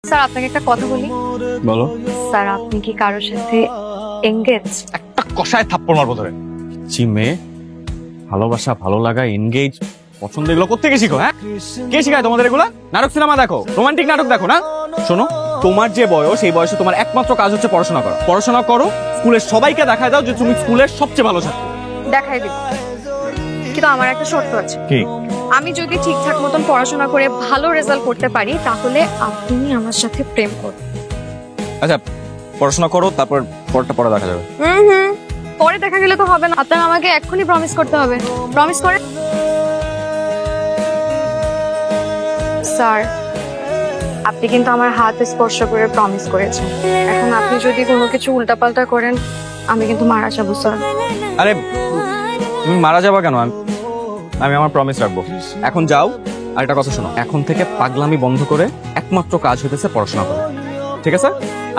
Sir আপনাকে একটা কথা বলি। বলো। স্যার আপনি কি কারোর সাথে এনগেজ? একটা কষায় থাপ্পড় মারবো ধরে। জি মেয়ে, ভালোবাসা, ভালো লাগা, এনগেজ, পছন্দ এগুলো কোত্থেকে শিখো? হ্যাঁ, কে শিখায় তোমাদের এগুলা? নাটক সিনেমা দেখো, রোমান্টিক নাটক দেখো না? শোনো, তোমার যে বয়স, এই বয়সে তোমার একমাত্র কাজ হচ্ছে পড়াশোনা করা। পড়াশোনা করো, স্কুলের সবাইকে দেখায় দাও যে তুমি স্কুলের সবচেয়ে ভালো ছাত্র। দেখাই দিব, কিন্তু আমার একটা শর্ত আছে। কি? আমি যদি ঠিকঠাক মতন পড়াশোনা করে ভালো রেজাল্ট করতে পারি তাহলে আপনি আমার সাথে প্রেম করবেন। আচ্ছা, পড়াশোনা করো, তারপর পরটা পড়া দেখা যাবে। পরে দেখা গেলে তো হবে না, আপনার আমাকে এক্ষুনি প্রমিস করতে হবে। প্রমিস করেন স্যার। আপনি কিন্তু আমার হাত স্পর্শ করে প্রমিস করেছেন, এখন আপনি যদি কোনো কিছু উল্টাপাল্টা করেন আমি কিন্তু মারা যাবো স্যার। আরে তুমি মারা যাবা কেন? আমি আমার প্রমিস রাখবো। এখন যাও, আর একটা কথা শোনো, এখন থেকে পাগলামি বন্ধ করে একমাত্র কাজ হইতেছে পড়াশোনা করা, ঠিক আছে?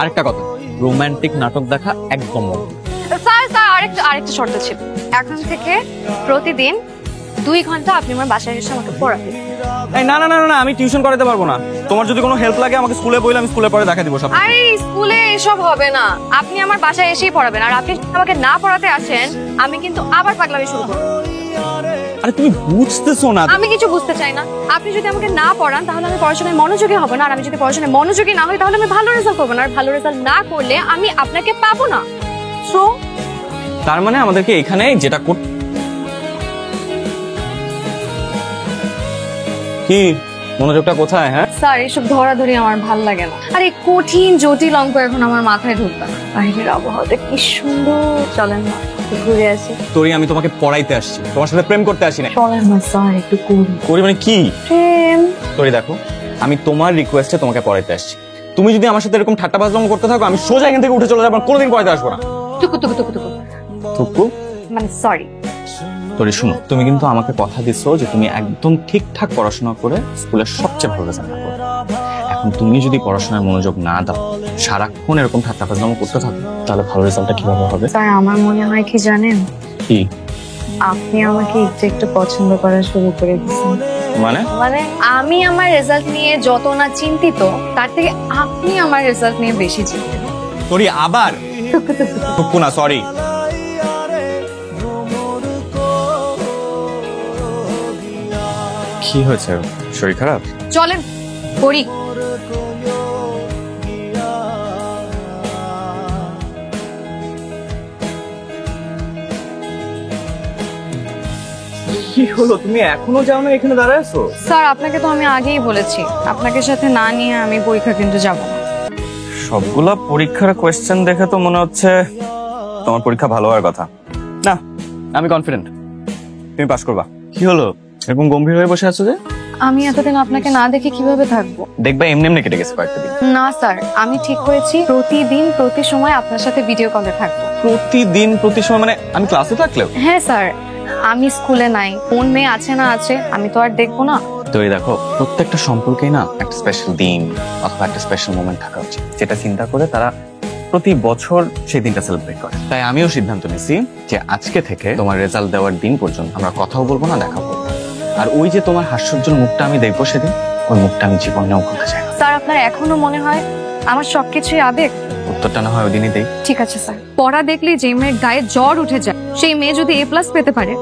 আরেকটা কথা, রোমান্টিক নাটক দেখা একদম বন্ধ। স্যার স্যার আরেকটা শর্ত ছিল, এখন থেকে প্রতিদিন 2 ঘন্টা আপনি আমার বাসায় এসে আমাকে পড়াবেন। এই না না না না, আমি টিউশন করাতে পারবো না। তোমার যদি কোনো হেল্প লাগে আমাকে স্কুলে বইলে আমি স্কুলে পরে দেখা দিব সব। আরে স্কুলে এসব হবে না, আপনি আমার বাসায় এসেই পড়াবেন। আর আপনি যদি আমাকে না পড়াতে আসেন আমি কিন্তু আবার পাগলামি শুরু করব। আরে তুমি বুঝতেছো না। আমি কিছু বুঝতে চাই না। আপনি যদি আমাকে না পড়ান তাহলে আমি পড়াশোনায় মনোযোগী হব না, আর আমি যদি পড়াশোনায় মনোযোগী না হই তাহলে আমি ভালো রেজাল্ট করব না, আর ভালো রেজাল্ট না করলে আমি আপনাকে পাবো না। সো তার মানে আমাদেরকে এখানে যেটা কি মনোযোগটা কোথায়? হ্যাঁ স্যার, এসব ধরাধরি আমার ভাল লাগে না। আর এই কঠিন জটিল অঙ্ক এখন আমার মাথায় ঢুকবে না। বাইরের আবহাওয়াটা কি সুন্দর, চলেন না ঘুরে আসি। তোরি, আমি তোমাকে পড়াইতে আসছি, তোমার সাথে প্রেম করতে আসি না। চলেন না স্যার, একটু করি মানে কি? প্রেম। তোরি দেখো, আমি তোমার রিকোয়েস্টে তোমাকে পড়াইতে আসছি। তুমি যদি আমার সাথে এরকম ঠাট্টা বাজলাম করতে থাকো, আমি সোজা এখান থেকে উঠে চলে যাবো, কোনোদিন পড়াইতে আসবো না। টুকু টুকু টুকু টুকু টুকু মানে সরি। তোরি শুনো, তুমি কিন্তু আমাকে কথা দিছো যে তুমি একদম ঠিকঠাক পড়াশোনা করে স্কুলের সবচেয়ে ভালো রেজাল্ট করবে। এখন তুমি যদি পড়াশোনায় মনোযোগ না দাও, সারাক্ষণ এরকম ঠাট্টা বাজলাম করতে থাকো, তাহলে ভালো রেজাল্টটা কিভাবে হবে? স্যার আমার মনে হয় কি জানেন, কি? আপনি আমাকে একটু একটু পছন্দ করা শুরু করে দিয়েছেন। মানে আমি আমার রেজাল্ট নিয়ে যত না চিন্তিত, তার থেকে আপনি আমার রেজাল্ট নিয়ে বেশি চিন্তিত। তোরি আবার টুকু না, সরি। কি হয়েছে? শরীর খারাপ? চলেন করি। কি হলো, তুমি এখনো যাও না, এখানে দাঁড়ায় আছো? স্যার আপনাকে তো আমি আগেই বলেছি, আপনাকে সাথে না নিয়ে আমি পরীক্ষা কিন্তু যাব না। সবগুলা পরীক্ষার কোয়েশ্চেন দেখে তো মনে হচ্ছে তোমার পরীক্ষা ভালো হওয়ার কথা না। আমি কনফিডেন্ট তুমি পাস করবা। কি হলো, এরকম গম্ভীর হয়ে বসে আছো যে? আমি এতদিন আপনাকে না দেখে কিভাবে থাকবো? দেখবা এমনি এমনি কেটে গেছে কয়েকটা দিন। না স্যার, আমি ঠিক করেছি প্রতিদিন প্রতি সময় আপনার সাথে ভিডিও কলে থাকবো। প্রতিদিন প্রতি সময় মানে আমি ক্লাসে থাকলেও? হ্যাঁ স্যার, আমি স্কুলে নাই, কোন মেয়ে আছে না আছে আমি তো আর দেখবো না। তো এই দেখো, প্রত্যেকটা সম্পর্কেই না একটা স্পেশাল দিন অথবা একটা স্পেশাল মোমেন্ট থাকা উচিত, যেটা চিন্তা করে তারা প্রতি বছর সেই দিনটা সেলিব্রেট করে। তাই আমিও সিদ্ধান্ত নিয়েছি যে আজকে থেকে তোমার রেজাল্ট দেওয়ার দিন পর্যন্ত আমরা কথাও বলবো না, দেখা বলবো। আর ওই যে তোমার হাস্যোজ্জ্বল মুখটা আমি দেখবো সেদিন, ওই মুখটা আমি জীবনেও ভুলতে চাই না। স্যার আপনার এখনো মনে হয় আমার সবকিছুই আবেগ? উত্তরটা না হয় ওই দিনই দেই। ঠিক আছে স্যার, পড়া দেখলেই যে মেয়ের গায়ে জ্বর উঠে যায় সেই মেয়ে যদি A+ পেতে পারে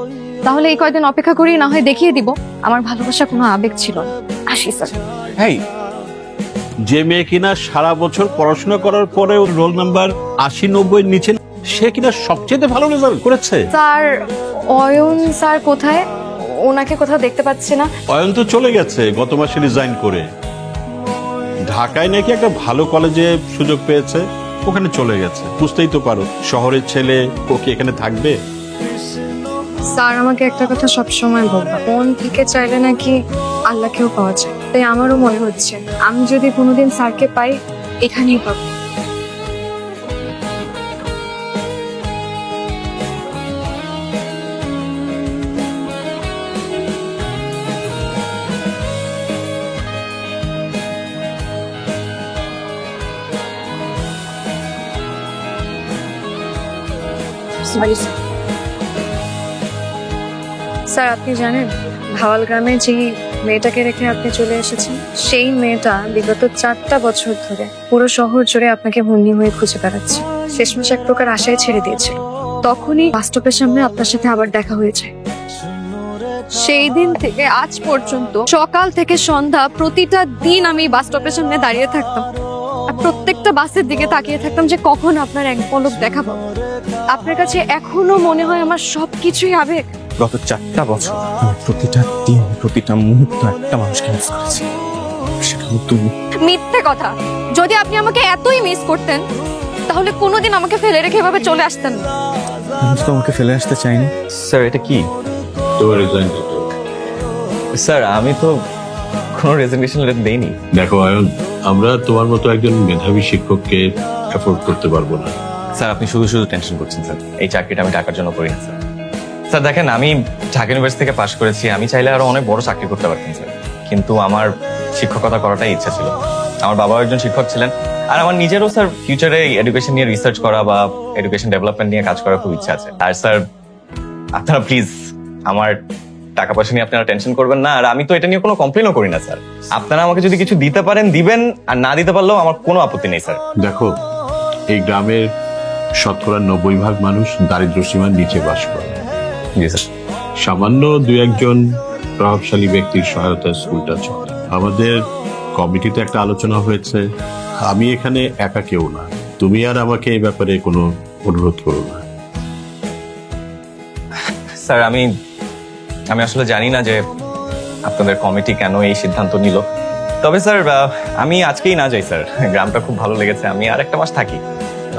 তাহলে এই কয়দিন অপেক্ষা করি, না হয় দেখিয়ে দিব আমার ভালোবাসা কোনো আবেগ ছিল না। আসি স্যার। হেই, যে মেয়ে কিনা সারা বছর পড়াশোনা করার পরে রোল নাম্বার 80-90 নিচে, সে কিনা সবচেয়ে ভালো রেজাল্ট করেছে। স্যার অয়ন স্যার কোথায়? ওনাকে কোথাও দেখতে পাচ্ছি না। অয়ন তো চলে গেছে গত মাসে রিজাইন করে, ঢাকায় নাকি একটা ভালো কলেজে সুযোগ পেয়েছে, ওখানে চলে গেছে। বুঝতেই তো পারো, শহরের ছেলে ও কি এখানে থাকবে? স্যার আমাকে একটা কথা সবসময় বলবা, মন থেকে চাইলে নাকি আল্লাহকেও পাওয়া যায়। তাই আমারও মনে হচ্ছে আমি যদি কোনোদিন স্যারকে পাই এখানেই পাবো। সরি স্যার, আপনি জানেন ভাওয়াল গ্রামে যে মেয়েটাকে রেখে আপনি চলে এসেছেন। সেই মেয়েটা বিগত 4টা বছর ধরে পুরো শহর জুড়ে আপনাকে বন্দি হয়ে খুঁজে বেড়াচ্ছে। শেষমেশ এক প্রকার আশায় ছেড়ে দিয়েছিল। তখনই বাস স্টপের সামনে আপনার সাথে আবার দেখা হয়েছে। সেই দিন থেকে আজ পর্যন্ত সকাল থেকে সন্ধ্যা প্রতিটা দিন আমি বাস স্টপের সামনে দাঁড়িয়ে থাকতাম আর প্রত্যেকটা বাসের দিকে তাকিয়ে থাকতাম যে কখন আপনার এক পলক দেখা পাবো। আপনার কাছে এখনো মনে হয় আমার সবকিছুই আবেগ? গত 4টা বছর আমি প্রতিটা দিন প্রতিটা মুহূর্ত একটা মানুষকে মিস করেছি, সেটা হলো তুমি। মিথ্যে কথা। যদি আপনি আমাকে এতই মিস করতেন তাহলে কোনোদিন আমাকে ফেলে রেখে এভাবে চলে আসতেন না। আমি তো তোমাকে ফেলে আসতে চাইনি। স্যার এটা কি? তোমার রিজাইন লেটার। স্যার আমি তো কোনো রেজিগনেশন লেটার দেইনি। দেখো আয়ন, আমরা তোমার মতো একজন মেধাবী শিক্ষককে অ্যাফোর্ড করতে পারবো না। স্যার আপনি শুধু শুধু টেনশন করছেন স্যার। এই চাকরিটা আমি টাকার জন্য করি না স্যার। স্যার দেখেন, আমি ঢাকা ইউনিভার্সিটি থেকে পাশ করেছি, আমি চাইলে আরো অনেক বড় চাকরি করতে পারতাম স্যার, কিন্তু আমার শিক্ষকতা করাটাই ইচ্ছা ছিল। আমার বাবাও একজন শিক্ষক ছিলেন, আর আমার নিজেরও স্যার ফিউচারে এডুকেশন নিয়ে রিসার্চ করা বা এডুকেশন ডেভেলপমেন্ট নিয়ে কাজ করার খুব ইচ্ছা আছে। আর স্যার আপনারা প্লিজ আমার টাকা পয়সা নিয়ে আপনারা টেনশন করবেন না, আর আমি তো এটা নিয়ে কোনো কমপ্লেনও করি না স্যার। আপনারা আমাকে যদি কিছু দিতে পারেন দিবেন, আর না দিতে পারলেও আমার কোনো আপত্তি নেই স্যার। দেখো, এই গ্রামের 90% মানুষ দারিদ্র সীমার নিচে বাস করে। জি স্যার। সামান্য 2-1 প্রভাবশালী ব্যক্তির সহায়তায় স্কুলটা চলে। আমাদের কমিটিতে একটা আলোচনা হয়েছে, আমি এখানে একা কেউ না, তুমি আর আমাকে এই ব্যাপারে কোনো অনুরোধ করো না। স্যার আমি আসলে জানি না যে আপনাদের কমিটি কেন এই সিদ্ধান্ত নিল। তবে স্যার আমি আজকেই না যাই স্যার, গ্রামটা খুব ভালো লেগেছে, আমি আর একটা মাস থাকি।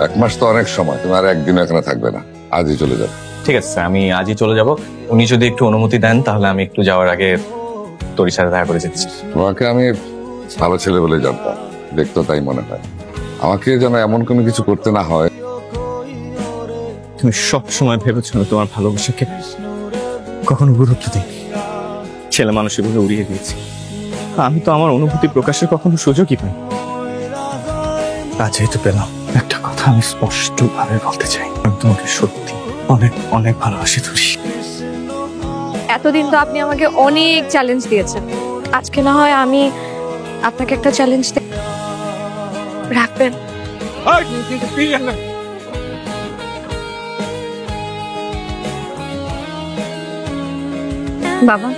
1 মাস তো অনেক সময়, তুমি আর একদিন এখানে থাকবে না, আজই চলে যাবে। ঠিক আছে স্যার, আমি আজই চলে যাব। উনি যদি একটু অনুমতি দেন তাহলে আমি একটু যাওয়ার আগে তোর সাথে দেখা করে যেতে চাই। তোমাকে আমি ভালো ছেলে বলে জানতাম, দেখতো তাই মনে হয়। আমাকে যেন এমন কোনো কিছু করতে না হয়। তুমি সব সময় ভেবেছো তোমার ভালোবাসাকে কখনো গুরুত্ব দিইনি, ছেলে মানুষের বলে উড়িয়ে দিয়েছি। আমি তো আমার অনুভূতি প্রকাশের কখনো সুযোগই পাই। আজই তো পেলাম। একটা কথা আমি স্পষ্ট ভাবে বলতে চাই, আমি তোমাকে সত্যি অনেক অনেক ভালোবাসি তুরি। এতদিন তো আপনি আমাকে অনেক চ্যালেঞ্জ দিয়েছেন, আজকে না হয় আমি আপনাকে একটা চ্যালেঞ্জ রাখবেন? বাবা,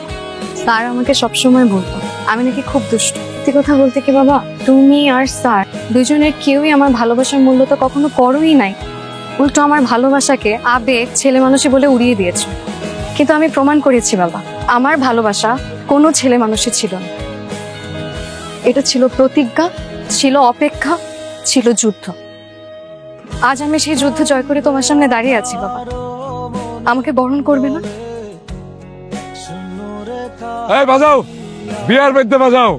স্যার আমাকে সবসময় বলতো আমি নাকি খুব দুষ্ট। সত্যি কথা বলতে কি বাবা, তুমি আর স্যার দুজনের কেউই আমার ভালোবাসার মূল্য তো কখনো করোই নাই। উল্টো আমার ভালোবাসাকে আবেগ, ছেলে মানুষই বলে উড়িয়ে দিয়েছো। কিন্তু আমি প্রমাণ করেছি বাবা, আমার ভালোবাসা কোনো ছেলে মানুষই ছিল না। এটা ছিল প্রতিজ্ঞা, ছিল অপেক্ষা, ছিল যুদ্ধ। আজ আমি সেই যুদ্ধ জয় করে তোমার সামনে দাঁড়িয়ে আছি বাবা, আমাকে বরণ করবে না? এই বাজাও, বিয়ার বেঁধে বাজাও।